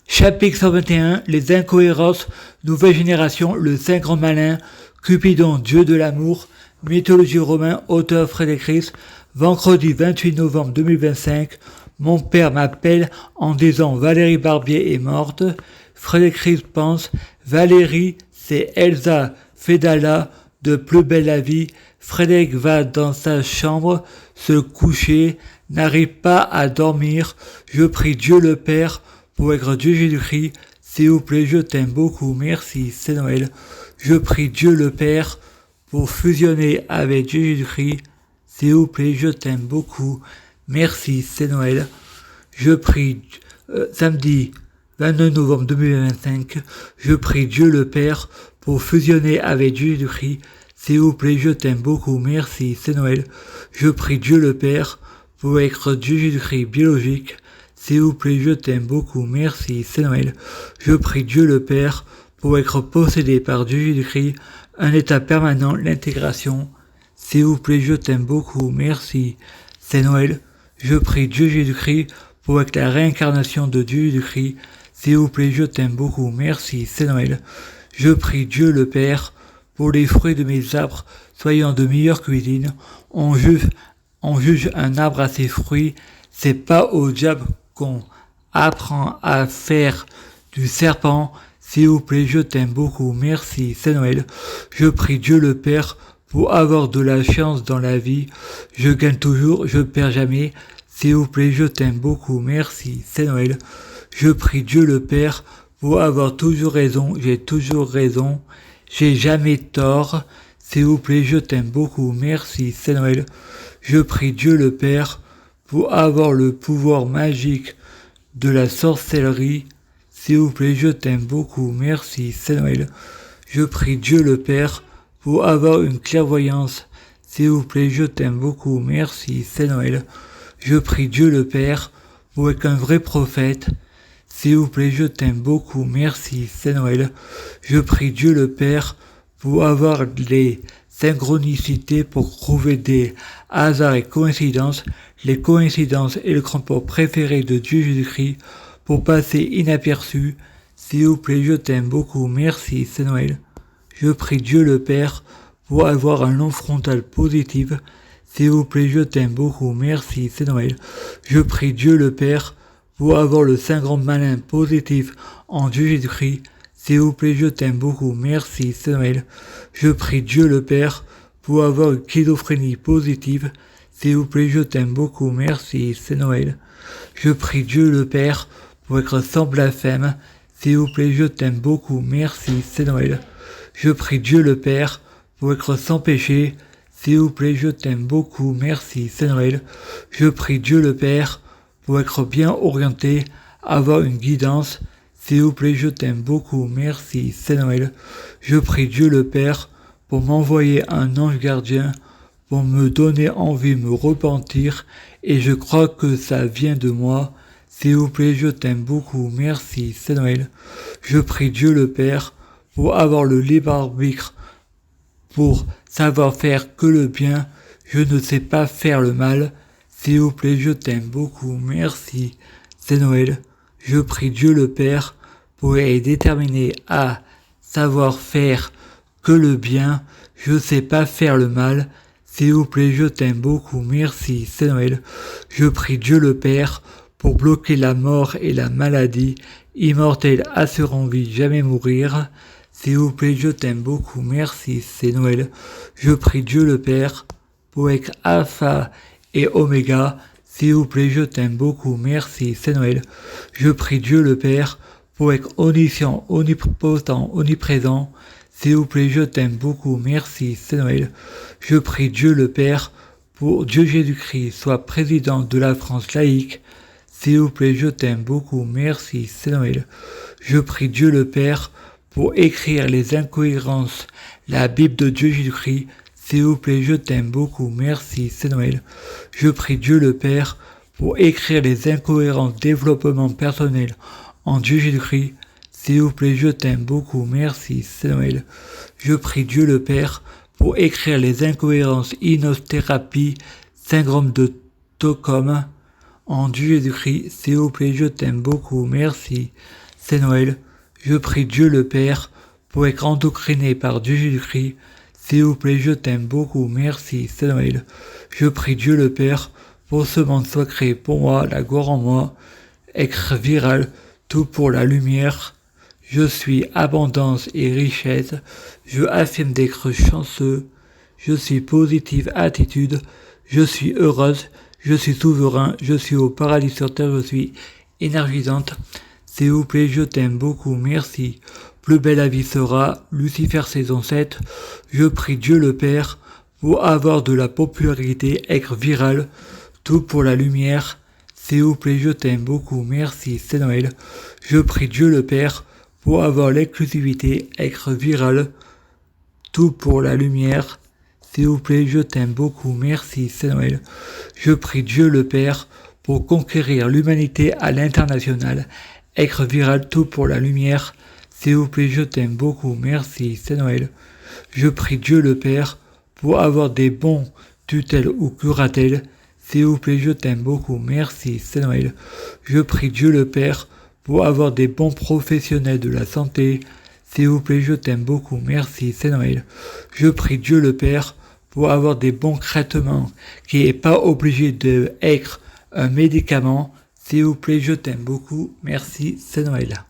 Chapitre 121, les incohérences, nouvelle génération, le saint grand malin, Cupidon, dieu de l'amour, mythologie romain, auteur Frédéric Ries, vendredi 28 novembre 2025, mon père m'appelle en disant Valérie Barbier est morte, Frédéric Ries pense, Valérie, c'est Elsa Fedala de Plus belle la vie, Frédéric va dans sa chambre, se coucher, n'arrive pas à dormir, je prie Dieu le Père, pour être Dieu Jésus-Christ, s'il vous plaît, je t'aime beaucoup, merci, c'est Noël. Je prie Dieu le Père pour fusionner avec Dieu Jésus-Christ, s'il vous plaît, je t'aime beaucoup, merci, c'est Noël. Je prie samedi 22 novembre 2025, je prie Dieu le Père pour fusionner avec Dieu Jésus-Christ, s'il vous plaît, je t'aime beaucoup, merci, c'est Noël. Je prie Dieu le Père pour être Dieu Jésus-Christ biologique, s'il vous plaît, je t'aime beaucoup, merci, c'est Noël. Je prie Dieu le Père pour être possédé par Dieu Jésus-Christ, un état permanent, l'intégration. S'il vous plaît, je t'aime beaucoup, merci, c'est Noël. Je prie Dieu Jésus-Christ pour être la réincarnation de Dieu Jésus-Christ. S'il vous plaît, je t'aime beaucoup, merci, c'est Noël. Je prie Dieu le Père pour les fruits de mes arbres, soyant de meilleure cuisine. On juge un arbre à ses fruits, c'est pas au diable qu'on apprend à faire du serpent. S'il vous plaît, je t'aime beaucoup, merci, c'est Noël. Je prie Dieu le Père pour avoir de la chance dans la vie. Je gagne toujours, je perds jamais. S'il vous plaît, je t'aime beaucoup, merci, c'est Noël. Je prie Dieu le Père pour avoir toujours raison, j'ai toujours raison. J'ai jamais tort. S'il vous plaît, je t'aime beaucoup, merci, c'est Noël. Je prie Dieu le Père pour avoir le pouvoir magique de la sorcellerie. S'il vous plaît, je t'aime beaucoup, merci, c'est Noël. Je prie Dieu le Père pour avoir une clairvoyance. S'il vous plaît, je t'aime beaucoup, merci, c'est Noël. Je prie Dieu le Père pour être un vrai prophète. S'il vous plaît, je t'aime beaucoup, merci, c'est Noël. Je prie Dieu le Père pour avoir les synchronicités pour trouver des hasards et coïncidences, les coïncidences et le crampon préféré de Dieu Jésus-Christ pour passer inaperçu. S'il vous plaît, je t'aime beaucoup, merci, c'est Noël. Je prie Dieu le Père pour avoir un long frontal positif. S'il vous plaît, je t'aime beaucoup, merci, c'est Noël. Je prie Dieu le Père pour avoir le saint grand malin positif en Dieu Jésus-Christ. S'il vous plaît, je t'aime beaucoup, merci, c'est Noël. Je prie Dieu le Père pour avoir une schizophrénie positive. S'il vous plaît, je t'aime beaucoup, merci, c'est Noël. Je prie Dieu le Père pour être sans blasphème. S'il vous plaît, je t'aime beaucoup, merci, c'est Noël. Je prie Dieu le Père pour être sans péché. S'il vous plaît, je t'aime beaucoup, merci, c'est Noël. Je prie Dieu le Père pour être bien orienté, avoir une guidance. S'il vous plaît, je t'aime beaucoup, merci, c'est Noël. Je prie Dieu le Père pour m'envoyer un ange gardien, pour me donner envie de me repentir, et je crois que ça vient de moi. S'il vous plaît, je t'aime beaucoup, merci, c'est Noël. Je prie Dieu le Père pour avoir le libre arbitre, pour savoir faire que le bien, je ne sais pas faire le mal. S'il vous plaît, je t'aime beaucoup, merci, c'est Noël. Je prie Dieu le Père pour être déterminé à savoir faire que le bien, je ne sais pas faire le mal. S'il vous plaît, je t'aime beaucoup, merci, c'est Noël. Je prie Dieu le Père pour bloquer la mort et la maladie, immortel, assurant vie, jamais mourir. S'il vous plaît, je t'aime beaucoup, merci, c'est Noël. Je prie Dieu le Père pour être alpha et oméga. S'il vous plaît, je t'aime beaucoup, merci, c'est Noël. Je prie Dieu le Père pour être omniscient, omnipotent, omniprésent. S'il vous plaît, je t'aime beaucoup, merci, c'est Noël. Je prie Dieu le Père pour Dieu Jésus-Christ soit président de la France laïque. S'il vous plaît, je t'aime beaucoup, merci, c'est Noël. Je prie Dieu le Père pour écrire les incohérences, la Bible de Dieu Jésus-Christ. S'il vous plaît, je t'aime beaucoup, merci, c'est Noël. Je prie Dieu le Père pour écrire les incohérences développement personnel en Dieu Jésus-Christ. S'il vous plaît, je t'aime beaucoup, merci, c'est Noël. Je prie Dieu le Père pour écrire les incohérences hypnothérapie, syndrome de Stockholm En Dieu Jésus-Christ, s'il vous plaît, je t'aime beaucoup, merci. C'est Noël. Je prie Dieu le Père pour être endoctriné par Dieu Jésus-Christ. S'il vous plaît, je t'aime beaucoup, merci. C'est Noël. Je prie Dieu le Père pour ce monde soit créé pour moi, la gloire en moi, être viral, tout pour la lumière. Je suis abondance et richesse. Je affirme d'être chanceux. Je suis positive attitude. Je suis heureuse. Je suis souverain. Je suis au paradis sur terre. Je suis énergisante. S'il vous plaît, je t'aime beaucoup. Merci. Plus belle la vie sera. Lucifer saison 7. Je prie Dieu le Père pour avoir de la popularité, être viral. Tout pour la lumière. S'il vous plaît, je t'aime beaucoup. Merci. C'est Noël. Je prie Dieu le Père pour avoir l'exclusivité, être viral, tout pour la lumière. S'il vous plaît, je t'aime beaucoup, merci, c'est Noël. Je prie Dieu le Père pour conquérir l'humanité à l'international, être viral, tout pour la lumière. S'il vous plaît, je t'aime beaucoup, merci, c'est Noël. Je prie Dieu le Père pour avoir des bons tutelles ou curatelles. S'il vous plaît, je t'aime beaucoup, merci, c'est Noël. Je prie Dieu le Père pour avoir des bons professionnels de la santé. S'il vous plaît, je t'aime beaucoup, merci, c'est Noël. Je prie Dieu le Père pour avoir des bons traitements, qui n'est pas obligé d'être un médicament. S'il vous plaît, je t'aime beaucoup, merci, c'est Noël.